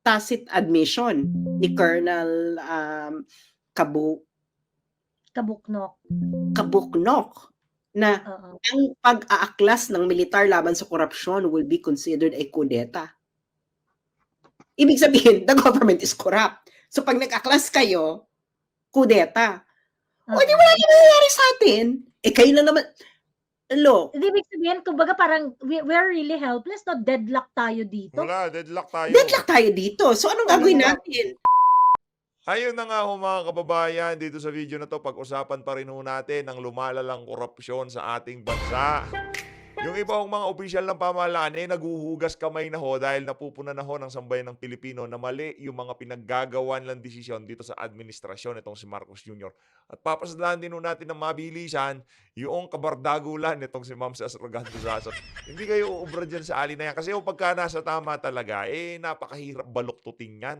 tacit admission ni Colonel Kabuknok. Kabuknok na Oo. ang pag-aaklas ng militar laban sa korupsyon will be considered a kudeta. Ibig sabihin, the government is corrupt. So pag nag-aklas kayo, kudeta. O di wala na nangyayari sa atin. Eh kayo na naman, look. Ibig sabihin, kumbaga parang we're really helpless, no? Deadlock tayo dito. Wala, deadlock tayo. Deadlock tayo dito. So anong gagawin natin? Ayun na nga ho mga kababayan, dito sa video na to, pag-usapan pa rin ho natin ang lumalalang korupsyon sa ating bansa. Yung iba hong mga opisyal ng pamahalaan naguhugas kamay na ho dahil napupuna na ho ng sambayan ng Pilipino na mali yung mga pinaggagawan ng desisyon dito sa administrasyon itong si Marcos Jr. At papasadahan din ho natin ng mabilisan yung kabardagulan itong si Ma'am Sas Rogando Sasot. Hindi kayo uubra dyan sa alin na yan. Kasi pagka nasa tama talaga, napakahirap baluktutin yan.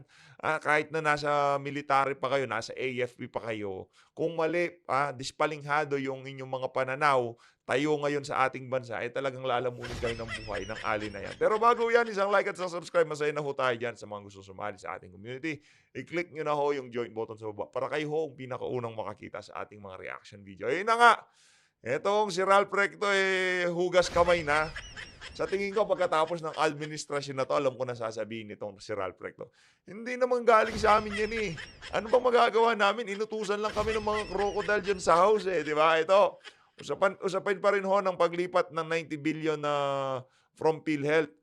Kahit na nasa military pa kayo, nasa AFP pa kayo, kung mali, dispalinghado yung inyong mga pananaw, tayo ngayon sa ating bansa, talagang lalamunin kayo ng buhay ng alin na yan. Pero bago yan, isang like at subscribe, masaya na ho tayo dyan sa mga gusto sumali sa ating community. I-click nyo na ho yung join button sa baba para kayo ho ang pinakaunang makakita sa ating mga reaction video. Ayun na nga, etong si Ralph Recto, hugas kamay na. Sa tingin ko, pagkatapos ng administrasyon na to, alam ko na sasabihin nitong si Ralph Recto. Hindi naman galing sa amin yan eh. Ano bang magagawa namin? Inutusan lang kami ng mga crocodile dyan sa house di ba? Ito, usapin pa rin ho ng paglipat ng 90 billion na from PhilHealth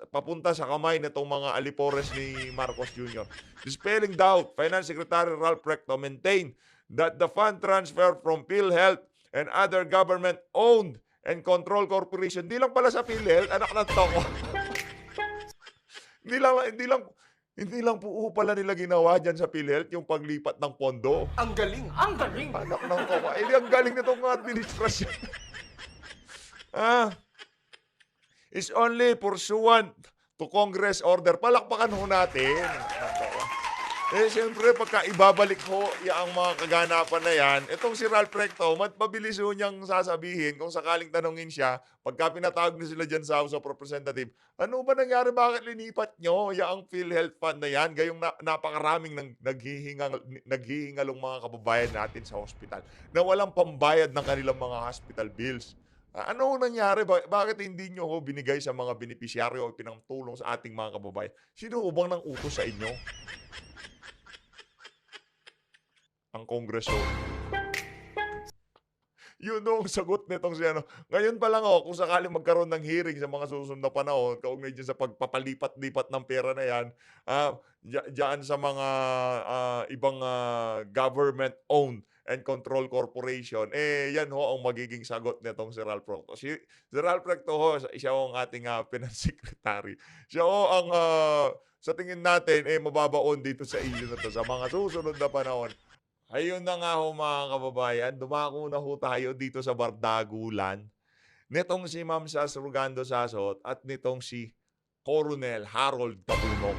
papunta sa kamay nitong mga alipores ni Marcos Jr. Dispelling doubt, Finance Secretary Ralph Recto maintained that the fund transfer from PhilHealth and other government-owned and controlled corporation, di lang pala sa PhilHealth, anak ng toko. Hindi lang po pala nila ginawa dyan sa PhilHealth yung paglipat ng pondo. Ang galing! Ang galing! Anak ng toko. Ang galing nitong administrasyon. Is only pursuant to Congress order. Palakpakan ho natin. Siyempre, pagka ibabalik ho yung mga kaganapan na yan, itong si Ralph Recto, mabilis ho niyang sasabihin kung sakaling tanongin siya, pagka pinatawag na sila dyan sa House of Representatives, ano ba nangyari, bakit linipat nyo yung PhilHealth Fund na yan, gayong napakaraming naghihingalong mga kababayan natin sa hospital na walang pambayad ng kanilang mga hospital bills. Ano nangyari? Bakit hindi nyo ho binigay sa mga beneficiaryo o pinangtulong sa ating mga kababayan? Sino ho bang nang utos sa inyo? Ang Kongreso. Yun ang sagot nitong si ano. Ngayon pa lang kung sakaling magkaroon ng hearing sa mga susunod na panahon, kaugnay dyan sa pagpapalipat-lipat ng pera na yan, dyan sa mga ibang government-owned and control corporation, yan ho ang magiging sagot nitong si Ralph Recto. Si Ralph Recto ho, siya ho ang ating Finance Secretary. Siya ho ang, sa tingin natin, mababaon dito sa issue na to sa mga susunod na panahon. Ayun na nga ho mga kababayan, dumako na ho tayo dito sa bardagulan nitong si Ma'am Sas Rogando Sasot at nitong si Colonel Harold Kabunok.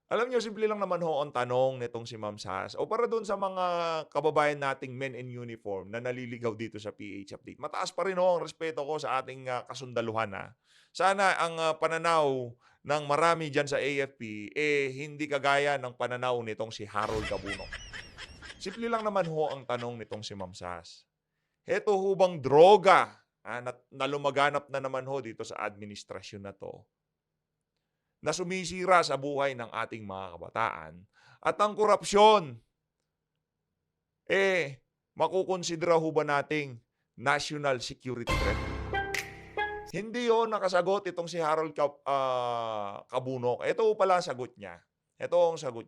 Alam niyo, simple lang naman ho ang tanong nitong si Ma'am Sas o para doon sa mga kababayan nating men in uniform na naliligaw dito sa PH Update. Mataas pa rin ho ang respeto ko sa ating kasundaluhan. Sana ang pananaw ng marami dyan sa AFP, hindi kagaya ng pananaw nitong si Harold Kabunok. Simple lang naman ho ang tanong nitong si Ma'am Sas. Heto ho bang droga na lumaganap na naman ho dito sa administrasyon na to, na sumisira sa buhay ng ating mga kabataan, at ang korupsyon, makukonsidera ho ba nating national security threat? Hindi ho nakasagot itong si Harold Kabunok. Ito pala ang sagot niya. Ito ang sagot